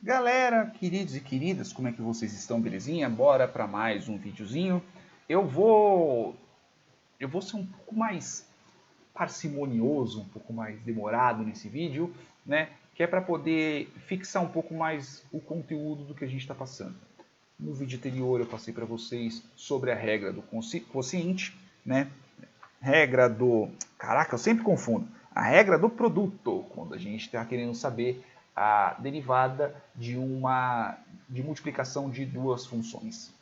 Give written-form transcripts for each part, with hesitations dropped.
Galera, queridos e queridas, como é que vocês estão, belezinha? Bora para mais um videozinho. Eu vou ser um pouco mais parcimonioso, um pouco mais demorado nesse vídeo, né? Que é para poder fixar um pouco mais o conteúdo do que a gente está passando. No vídeo anterior eu passei para vocês sobre a regra do quociente, né? Regra do... Caraca, eu sempre confundo. A regra do produto, quando a gente está querendo saber a derivada de multiplicação de duas funções.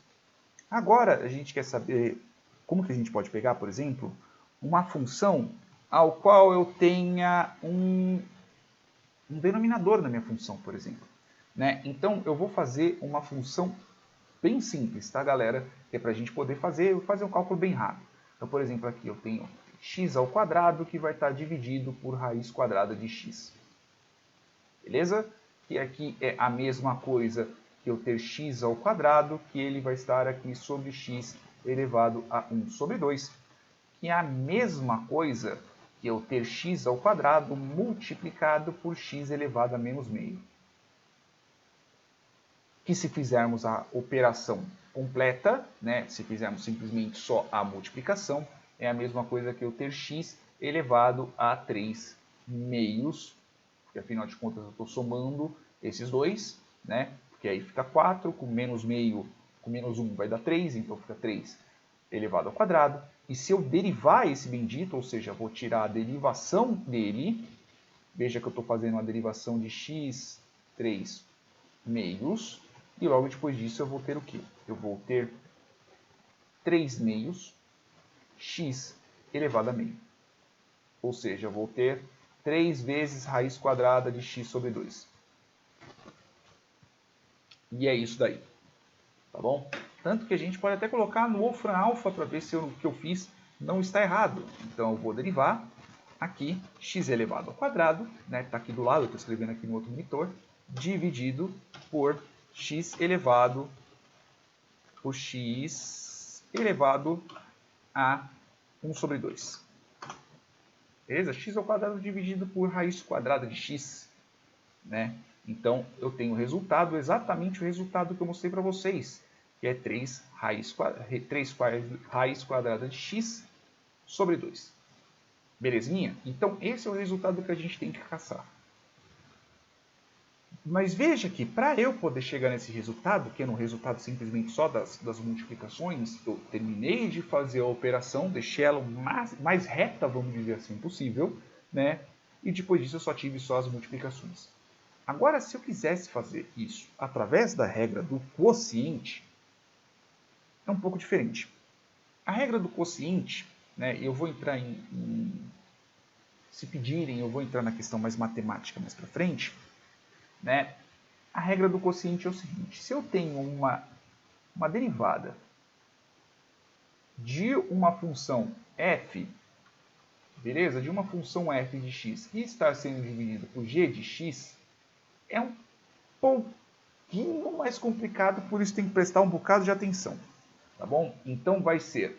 Agora a gente quer saber como que a gente pode pegar, por exemplo, uma função ao qual eu tenha um denominador na minha função, por exemplo. Né? Então eu vou fazer uma função bem simples, tá, galera? Que é para a gente poder fazer um cálculo bem rápido. Então, por exemplo, aqui eu tenho x ao quadrado que vai estar dividido por raiz quadrada de x. Beleza? E aqui é a mesma coisa que eu ter x ao quadrado, que ele vai estar aqui sobre x elevado a 1 sobre 2. Que é a mesma coisa que eu ter x ao quadrado multiplicado por x elevado a menos meio. Que se fizermos a operação completa, né, se fizermos simplesmente só a multiplicação, é a mesma coisa que eu ter x elevado a 3 meios, porque afinal de contas eu estou somando esses dois, né, porque aí fica 4, com menos meio, com menos 1 vai dar 3, então fica 3 elevado ao quadrado. E se eu derivar esse bendito, ou seja, vou tirar a derivação dele, veja que eu estou fazendo uma derivação de x 3 meios, e logo depois disso eu vou ter o quê? Eu vou ter 3 meios x elevado a meio. Ou seja, eu vou ter 3 vezes raiz quadrada de x sobre 2. E é isso daí. Tá bom? Tanto que a gente pode até colocar no Wolfram Alpha para ver se o que eu fiz não está errado. Então eu vou derivar aqui x elevado ao quadrado, né? Está aqui do lado, eu estou escrevendo aqui no outro monitor, dividido por x elevado a 1 sobre 2. Beleza? X ao quadrado dividido por raiz quadrada de x. Né? Então, eu tenho o resultado, exatamente o resultado que eu mostrei para vocês, que é 3 raiz quadrada de x sobre 2. Belezinha? Então, esse é o resultado que a gente tem que caçar. Mas veja que para eu poder chegar nesse resultado, que é um resultado simplesmente só das multiplicações, eu terminei de fazer a operação, deixei ela mais reta, vamos dizer assim, possível, né? E depois disso eu só tive só as multiplicações. Agora, se eu quisesse fazer isso através da regra do quociente, é um pouco diferente. A regra do quociente, né, eu vou entrar se pedirem, eu vou entrar na questão mais matemática mais para frente, né? A regra do quociente é o seguinte: se eu tenho uma derivada de uma função f, beleza? De uma função f de x que está sendo dividida por g de x, é um pouquinho mais complicado, por isso tem que prestar um bocado de atenção, tá bom? Então vai ser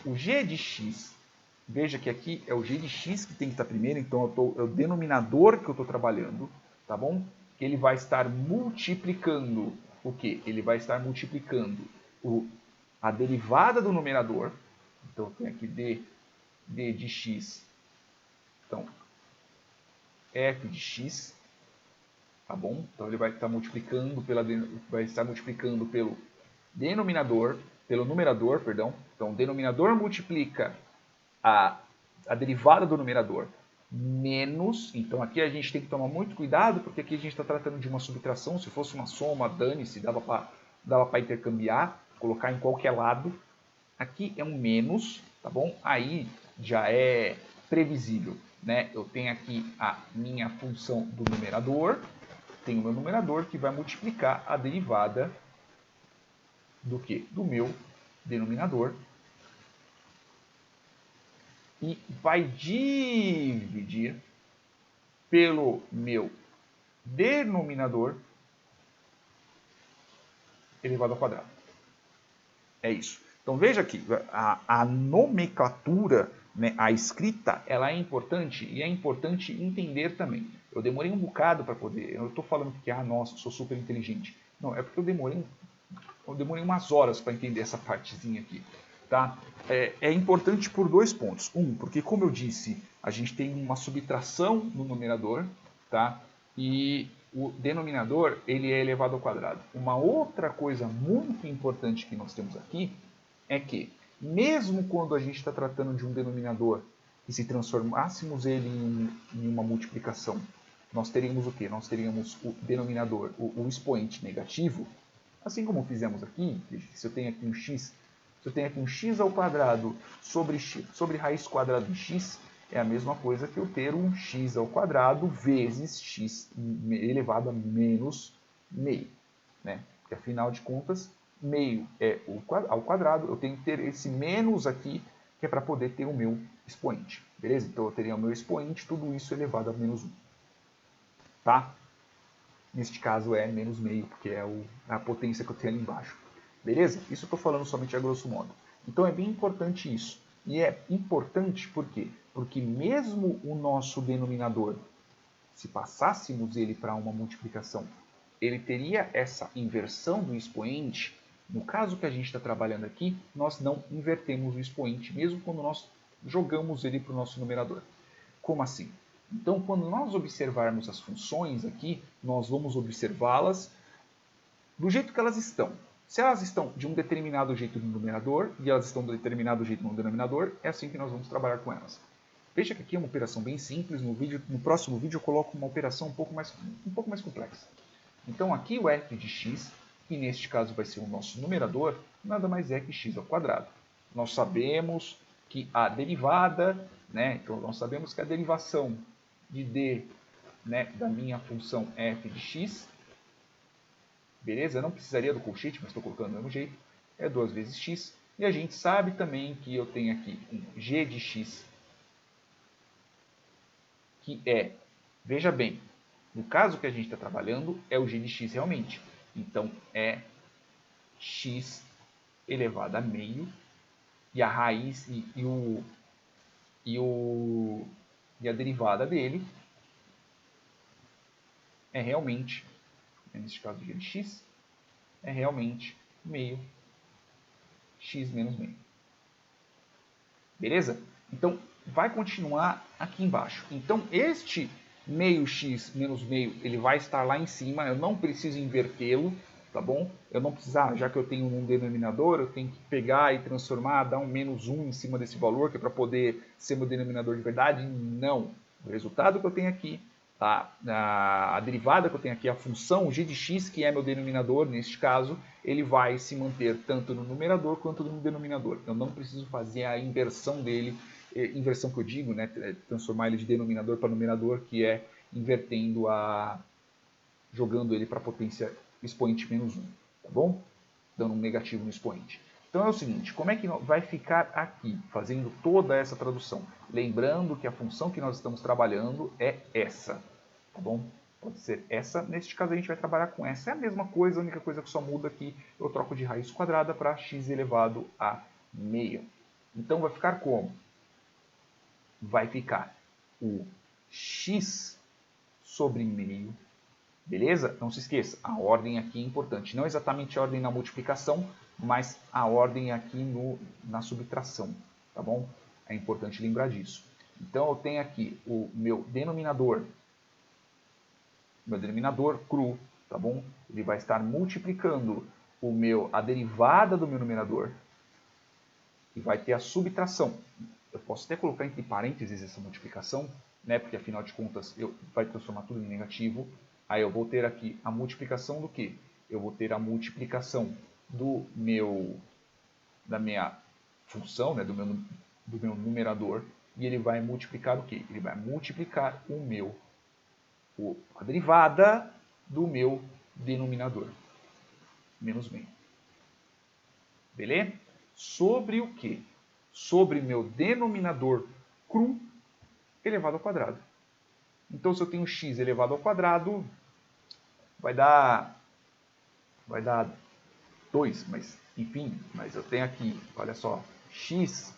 o g de x, veja que aqui é o g de x que tem que estar primeiro, então é o denominador que eu estou trabalhando, tá bom? Que ele vai estar multiplicando o quê? Ele vai estar multiplicando a derivada do numerador, então eu tenho aqui d de x, então f de x, tá bom? Então ele vai estar multiplicando pelo denominador, pelo numerador, perdão. Então o denominador multiplica a derivada do numerador menos, então aqui a gente tem que tomar muito cuidado, porque aqui a gente está tratando de uma subtração, se fosse uma soma, dane-se, dava para intercambiar, colocar em qualquer lado. Aqui é um menos, tá bom? Aí já é previsível, né? Eu tenho aqui a minha função do numerador, tenho o meu numerador que vai multiplicar a derivada do que? Do meu denominador. E vai dividir pelo meu denominador elevado ao quadrado. É isso. Então veja aqui, a nomenclatura, né, a escrita, ela é importante e é importante entender também. Eu demorei um bocado para poder... Eu não estou falando que, nossa, eu sou super inteligente. Não, é porque eu demorei umas horas para entender essa partezinha aqui. Tá? É importante por dois pontos. Porque como eu disse, a gente tem uma subtração no numerador, tá? E o denominador ele é elevado ao quadrado. Uma outra coisa muito importante que nós temos aqui é que, mesmo quando a gente está tratando de um denominador e se transformássemos ele em uma multiplicação, nós teríamos o quê? Nós teríamos o denominador, o expoente negativo, assim como fizemos aqui. Se eu tenho aqui um x, se eu tenho aqui um x ao quadrado sobre raiz quadrada de x, é a mesma coisa que eu ter um x ao quadrado vezes x elevado a menos meio, né? Porque afinal de contas, meio é ao quadrado, eu tenho que ter esse menos aqui, que é para poder ter o meu expoente, beleza? Então eu teria o meu expoente, tudo isso elevado a menos 1, tá? Neste caso é menos meio, porque é a potência que eu tenho ali embaixo. Beleza? Isso eu estou falando somente a grosso modo. Então é bem importante isso. E é importante por quê? Porque mesmo o nosso denominador, se passássemos ele para uma multiplicação, ele teria essa inversão do expoente. No caso que a gente está trabalhando aqui, nós não invertemos o expoente, mesmo quando nós jogamos ele para o nosso numerador. Como assim? Então, quando nós observarmos as funções aqui, nós vamos observá-las do jeito que elas estão. Se elas estão de um determinado jeito no numerador e elas estão de um determinado jeito no denominador, é assim que nós vamos trabalhar com elas. Veja que aqui é uma operação bem simples. No próximo vídeo eu coloco uma operação um pouco mais complexa. Então aqui o f de x, que neste caso vai ser o nosso numerador, nada mais é que x ao quadrado. Nós sabemos que a derivada, né, então nós sabemos que a derivação de d, né, da minha função f de x, beleza? Eu não precisaria do colchete, mas estou colocando do mesmo jeito, é 2 vezes x. E a gente sabe também que eu tenho aqui um g de x, que é, veja bem, no caso que a gente está trabalhando, é o g de x realmente. Então, é x elevado a meio, e a raiz e a derivada dele é realmente, neste caso g de x, é realmente meio x menos meio. Beleza? Então, vai continuar aqui embaixo. Então, este meio x menos meio, ele vai estar lá em cima, eu não preciso invertê-lo, tá bom? Eu não precisar, já que eu tenho um denominador, eu tenho que pegar e transformar, dar um menos 1 em cima desse valor, que é para poder ser meu denominador de verdade. Não. O resultado que eu tenho aqui, a derivada que eu tenho aqui, a função g de x, que é meu denominador, neste caso, ele vai se manter tanto no numerador quanto no denominador. Eu não preciso fazer a inversão dele, inversão que eu digo, né, transformar ele de denominador para numerador, que é invertendo jogando ele para a potência expoente menos 1, tá bom? Dando um negativo no expoente. Então é o seguinte, como é que vai ficar aqui, fazendo toda essa tradução? Lembrando que a função que nós estamos trabalhando é essa, tá bom? Pode ser essa, neste caso a gente vai trabalhar com essa. É a mesma coisa, a única coisa que só muda aqui, eu troco de raiz quadrada para x elevado a meio. Então vai ficar como? Vai ficar o x sobre meio. Beleza? Não se esqueça, a ordem aqui é importante. Não exatamente a ordem na multiplicação, mas a ordem aqui na subtração, tá bom? É importante lembrar disso. Então eu tenho aqui o meu denominador cru, tá bom? Ele vai estar multiplicando a derivada do meu numerador e vai ter a subtração. Eu posso até colocar entre parênteses essa multiplicação, né? Porque afinal de contas vai transformar tudo em negativo. Aí eu vou ter aqui a multiplicação do quê? Eu vou ter a multiplicação da minha função, né? do meu numerador, e ele vai multiplicar o quê? Ele vai multiplicar a derivada do meu denominador, menos meio. Beleza? Sobre o quê? Sobre meu denominador cru elevado ao quadrado. Então, se eu tenho x elevado ao quadrado, vai dar 2, mas enfim, mas eu tenho aqui, olha só, x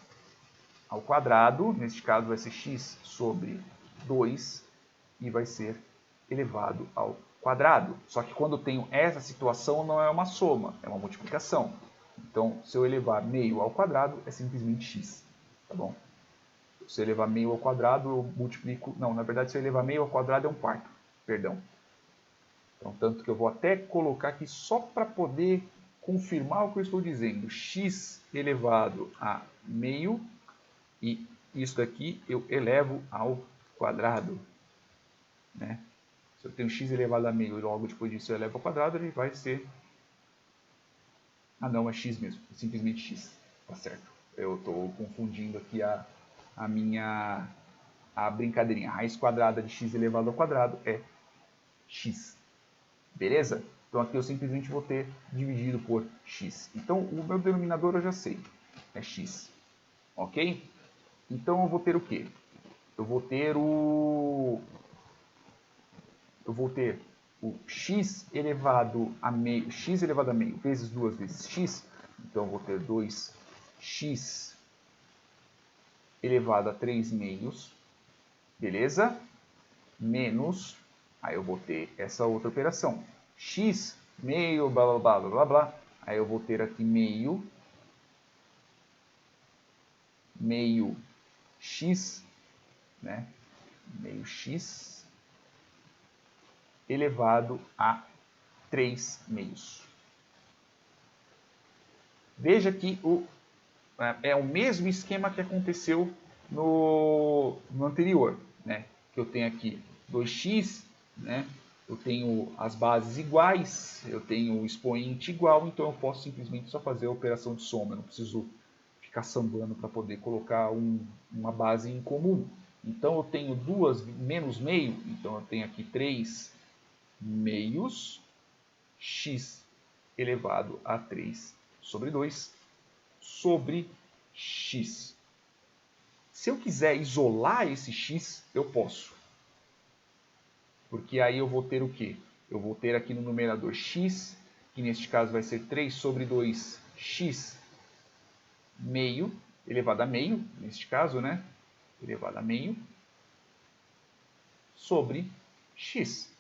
ao quadrado, neste caso vai ser x sobre 2 e vai ser elevado ao quadrado. Só que quando eu tenho essa situação, não é uma soma, é uma multiplicação. Então, se eu elevar meio ao quadrado, é simplesmente x. Tá bom? Se eu elevar meio ao quadrado, eu multiplico... Não, na verdade, se eu elevar meio ao quadrado, é 1/4. Perdão. Então, tanto que eu vou até colocar aqui só para poder confirmar o que eu estou dizendo. X elevado a meio, e isso daqui eu elevo ao quadrado. Né? Se eu tenho x elevado a meio e logo depois disso eu elevo ao quadrado, ele vai ser... Ah não, é x mesmo, é simplesmente x. Tá certo. Eu estou confundindo aqui a brincadeirinha. A raiz quadrada de x elevado ao quadrado é x. Beleza? Então aqui eu simplesmente vou ter dividido por x. Então o meu denominador eu já sei, é x. Ok? Então eu vou ter o quê? Eu vou ter o x elevado a meio vezes 2 vezes x. Então eu vou ter 2x elevado a 3 meios. Beleza? Menos, aí eu vou ter essa outra operação. X meio, blá, blá, blá, blá, blá, blá. Aí eu vou ter aqui meio x, né? Meio x elevado a 3 meios. Veja que é o mesmo esquema que aconteceu no anterior, né? Que eu tenho aqui 2x, né? Eu tenho as bases iguais, eu tenho o expoente igual, então eu posso simplesmente só fazer a operação de soma, eu não preciso ficar sambando para poder colocar uma base em comum. Então eu tenho 2 menos meio, então eu tenho aqui 3 meios, x elevado a 3 sobre 2, sobre x. Se eu quiser isolar esse x, eu posso. Porque aí eu vou ter o quê? Eu vou ter aqui no numerador x, que neste caso vai ser 3 sobre 2x meio, elevado a meio, neste caso, né? Elevado a meio, sobre x.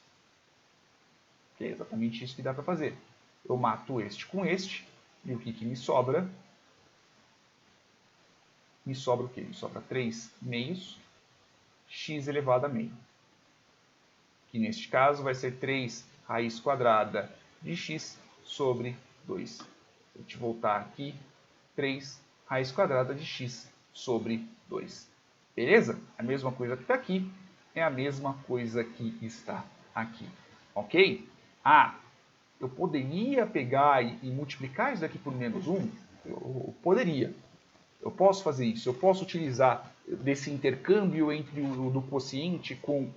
Que é exatamente isso que dá para fazer. Eu mato este com este, e o que me sobra? Me sobra o quê? Me sobra 3 meios, x elevado a meio. Que neste caso vai ser 3 raiz quadrada de x sobre 2. Se a gente voltar aqui, 3 raiz quadrada de x sobre 2. Beleza? A mesma coisa que está aqui é a mesma coisa que está aqui. Ok? Ah, eu poderia pegar e multiplicar isso daqui por menos 1? Eu poderia. Eu posso fazer isso. Eu posso utilizar desse intercâmbio entre o do quociente com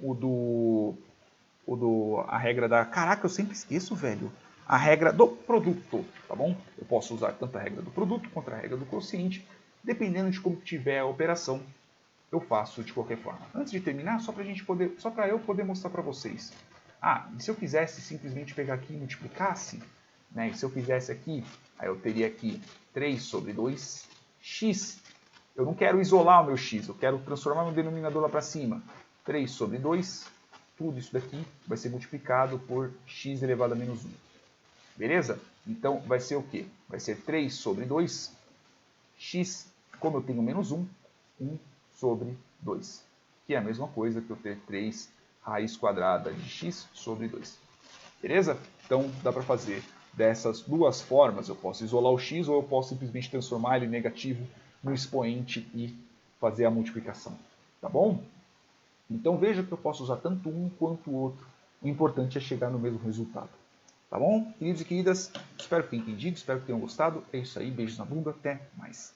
a regra da... Caraca, eu sempre esqueço, velho. A regra do produto, tá bom? Eu posso usar tanto a regra do produto quanto a regra do quociente. Dependendo de como tiver a operação, eu faço de qualquer forma. Antes de terminar, só para eu poder mostrar para vocês. Ah, e se eu quisesse simplesmente pegar aqui e multiplicasse, né? E se eu fizesse aqui, aí eu teria aqui 3 sobre 2x. Eu não quero isolar o meu x, eu quero transformar meu denominador lá para cima. 3 sobre 2, tudo isso daqui vai ser multiplicado por x elevado a menos 1. Beleza? Então vai ser o quê? Vai ser 3 sobre 2, x, como eu tenho menos 1, 1 sobre 2. Que é a mesma coisa que eu ter 3 raiz quadrada de x sobre 2. Beleza? Então dá para fazer dessas duas formas. Eu posso isolar o x ou eu posso simplesmente transformar ele negativo no expoente e fazer a multiplicação. Tá bom? Então veja que eu posso usar tanto um quanto o outro. O importante é chegar no mesmo resultado. Tá bom? Queridos e queridas, espero que tenham entendido, espero que tenham gostado. É isso aí, beijos na bunda, até mais.